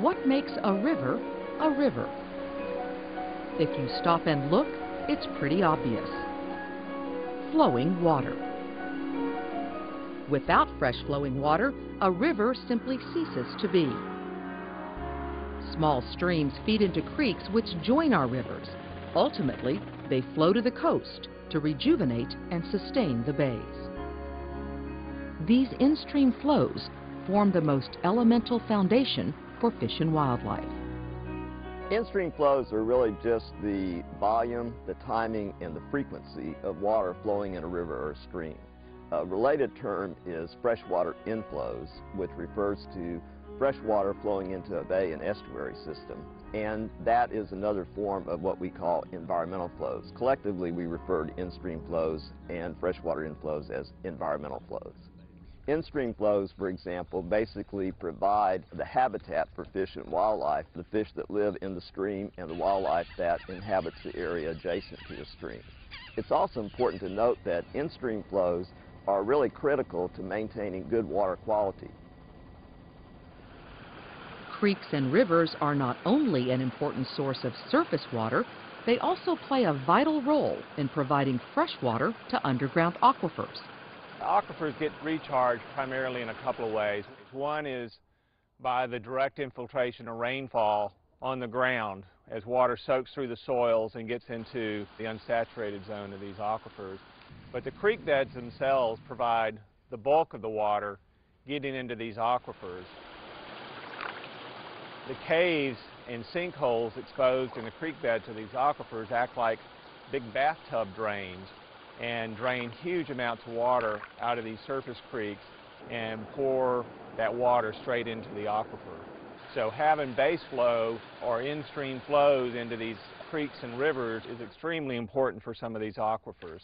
What makes a river a river? If you stop and look, it's pretty obvious. Flowing water. Without fresh flowing water, a river simply ceases to be. Small streams feed into creeks which join our rivers. Ultimately, they flow to the coast to rejuvenate and sustain the bays. These in-stream flows form the most elemental foundation for fish and wildlife. In-stream flows are really just the volume, the timing, and the frequency of water flowing in a river or a stream. A related term is freshwater inflows, which refers to fresh water flowing into a bay and estuary system. And that is another form of what we call environmental flows. Collectively, we refer to in-stream flows and freshwater inflows as environmental flows. In-stream flows, for example, basically provide the habitat for fish and wildlife, the fish that live in the stream and the wildlife that inhabits the area adjacent to the stream. It's also important to note that in-stream flows are really critical to maintaining good water quality. Creeks and rivers are not only an important source of surface water, they also play a vital role in providing fresh water to underground aquifers. Aquifers get recharged primarily in a couple of ways. One is by the direct infiltration of rainfall on the ground as water soaks through the soils and gets into the unsaturated zone of these aquifers. But the creek beds themselves provide the bulk of the water getting into these aquifers. The caves and sinkholes exposed in the creek beds of these aquifers act like big bathtub drains and drain huge amounts of water out of these surface creeks and pour that water straight into the aquifer. So having base flow or in-stream flows into these creeks and rivers is extremely important for some of these aquifers.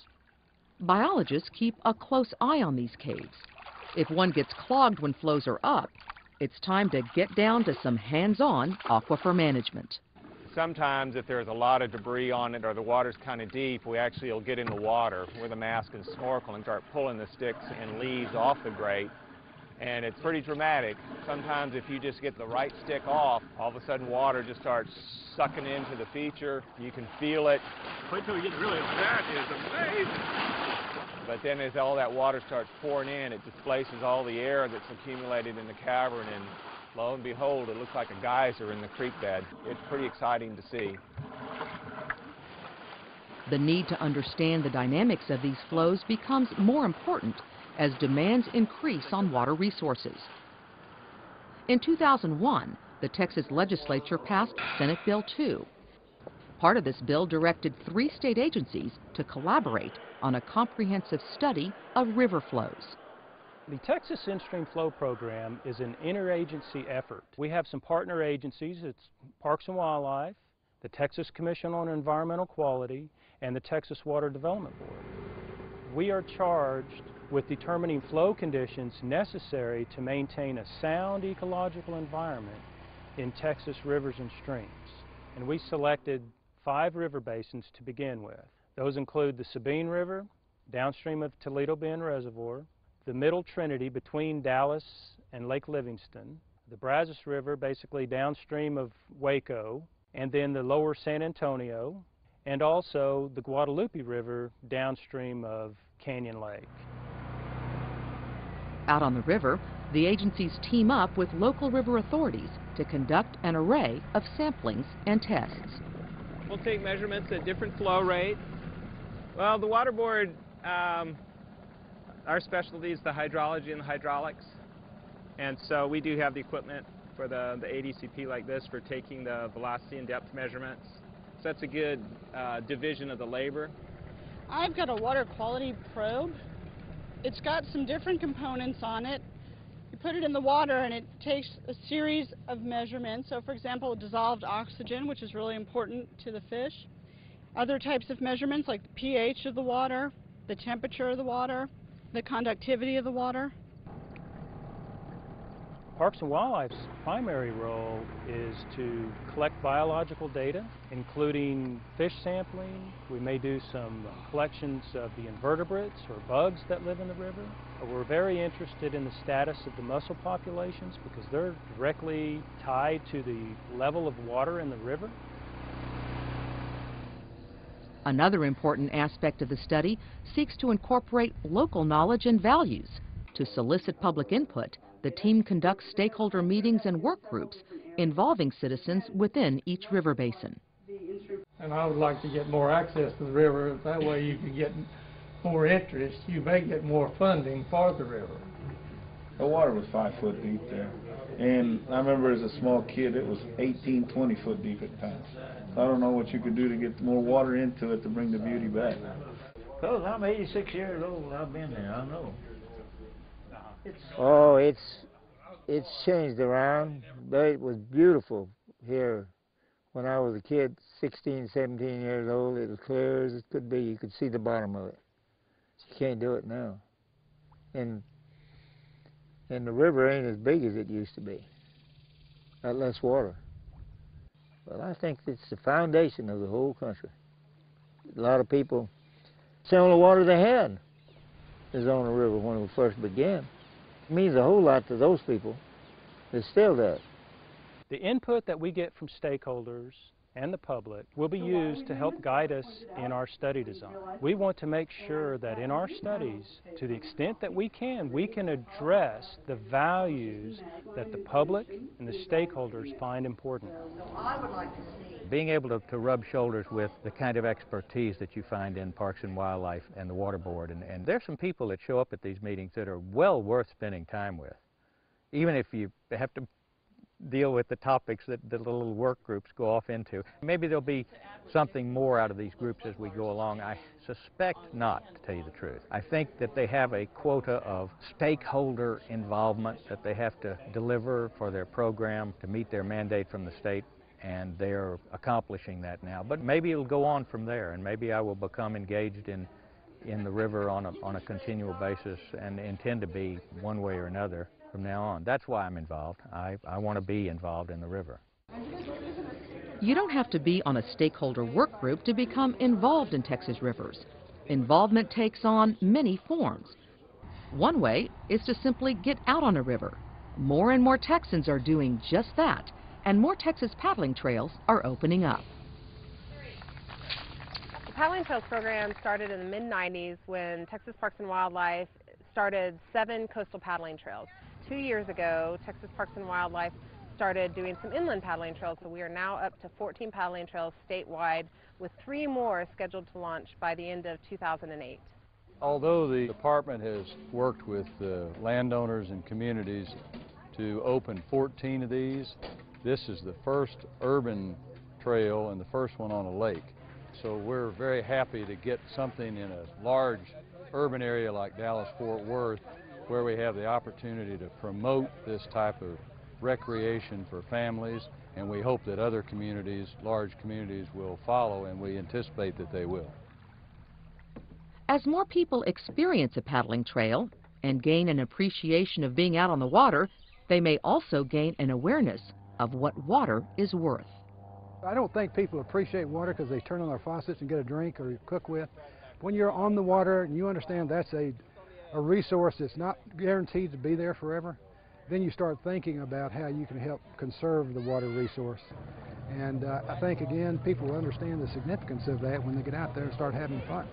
Biologists keep a close eye on these caves. If one gets clogged when flows are up, it's time to get down to some hands-on aquifer management. Sometimes if there's a lot of debris on it or the water's kind of deep, we actually will get in the water with a mask and snorkel and start pulling the sticks and leaves off the grate. And it's pretty dramatic. Sometimes if you just get the right stick off, all of a sudden water just starts sucking into the feature. You can feel it. Wait till we get really, that is amazing. But then as all that water starts pouring in, it displaces all the air that's accumulated in the cavern, and lo and behold, it looks like a geyser in the creek bed. It's pretty exciting to see. The need to understand the dynamics of these flows becomes more important as demands increase on water resources. In 2001, the Texas legislature passed Senate Bill 2. Part of this bill directed 3 state agencies to collaborate on a comprehensive study of river flows. The Texas In-Stream Flow Program is an interagency effort. We have some partner agencies. It's Parks and Wildlife, the Texas Commission on Environmental Quality, and the Texas Water Development Board. We are charged with determining flow conditions necessary to maintain a sound ecological environment in Texas rivers and streams. And we selected 5 river basins to begin with. Those include the Sabine River, downstream of Toledo Bend Reservoir, the Middle Trinity between Dallas and Lake Livingston, the Brazos River basically downstream of Waco, and then the lower San Antonio, and also the Guadalupe River downstream of Canyon Lake. Out on the river, the agencies team up with local river authorities to conduct an array of samplings and tests. We'll take measurements at different flow rates. Well, the Water Board, our specialty is the hydrology and the hydraulics. And so we do have the equipment for the ADCP like this for taking the velocity and depth measurements. So that's a good division of the labor. I've got a water quality probe. It's got some different components on it. You put it in the water and it takes a series of measurements. So for example, dissolved oxygen, which is really important to the fish. Other types of measurements like the pH of the water, the temperature of the water, the conductivity of the water. Parks and Wildlife's primary role is to collect biological data, including fish sampling. We may do some collections of the invertebrates or bugs that live in the river. We're very interested in the status of the mussel populations because they're directly tied to the level of water in the river. Another important aspect of the study seeks to incorporate local knowledge and values. To solicit public input, the team conducts stakeholder meetings and work groups involving citizens within each river basin. And I would like to get more access to the river. That way you could get more interest. You may get more funding for the river. The water was 5 foot deep there. And I remember as a small kid, it was 18, 20 foot deep at times. So I don't know what you could do to get more water into it to bring the beauty back. Because I'm 86 years old, I've been there, I know. Oh, it's changed around, but it was beautiful here when I was a kid, 16, 17 years old. It was clear as it could be. You could see the bottom of it. You can't do it now. And the river ain't as big as it used to be. Got less water. But I think it's the foundation of the whole country. A lot of people, it's the only water they had is on the river when it first began. It means a whole lot to those people. It still does. The input that we get from stakeholders and the public will be used to help guide us in our study design. We want to make sure that in our studies, to the extent that we can address the values that the public and the stakeholders find important. Being able to rub shoulders with the kind of expertise that you find in Parks and Wildlife and the Water Board. And there's some people that show up at these meetings that are well worth spending time with, even if you have to deal with the topics that the little work groups go off into. Maybe there'll be something more out of these groups as we go along. I suspect not, to tell you the truth. I think that they have a quota of stakeholder involvement that they have to deliver for their program to meet their mandate from the state, and they're accomplishing that now. But maybe it'll go on from there, and maybe I will become engaged in the river on a continual basis and intend to be one way or another from now on. That's why I'm involved. I want to be involved in the river. You don't have to be on a stakeholder work group to become involved in Texas rivers. Involvement takes on many forms. One way is to simply get out on a river. More and more Texans are doing just that, and more Texas paddling trails are opening up. The Paddling Trails program started in the mid-90s when Texas Parks and Wildlife started 7 coastal paddling trails. 2 years ago, Texas Parks and Wildlife started doing some inland paddling trails, so we are now up to 14 paddling trails statewide, with 3 more scheduled to launch by the end of 2008. Although the department has worked with landowners and communities to open 14 of these, this is the first urban trail and the first one on a lake. So we're very happy to get something in a large urban area like Dallas-Fort Worth, where we have the opportunity to promote this type of recreation for families, and we hope that other communities, large communities, will follow, and we anticipate that they will. As more people experience a paddling trail and gain an appreciation of being out on the water, they may also gain an awareness of what water is worth. I don't think people appreciate water because they turn on their faucets and get a drink or cook with. When you're on the water and you understand that's a resource that's not guaranteed to be there forever, then you start thinking about how you can help conserve the water resource. And I think, again, people will understand the significance of that when they get out there and start having fun.